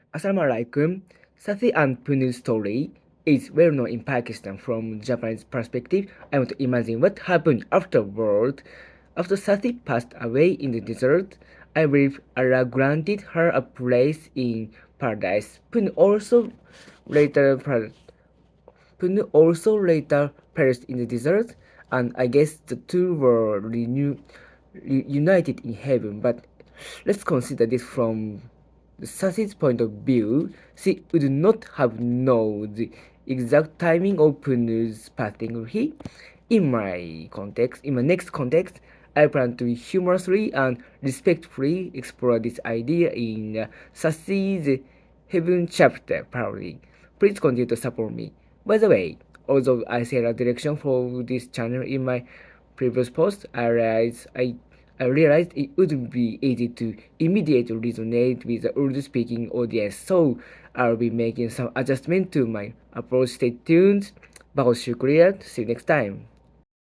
Assalamualaikum. Sati and Punu's story is well known in Pakistan. From Japanese perspective, I want to imagine what happened afterward. After Sati passed away in the desert, I believe Allah granted her a place in paradise. Later Punu also later perished in the desert, and I guess the two were united in heaven. But let's consider this from the Sasi's point of view. She would not have known the exact timing of Punu's passing. In my next context, I plan to humorously and respectfully explore this idea in Sasi's Heaven chapter parody. Please continue to support me. By the way, although I set a direction for this channel in my previous post, I realized it wouldn't be easy to immediately resonate with the Urdu speaking audience, so I'll be making some adjustment to my approach. Stay tuned. बहुत शुक्रिया. See you next time.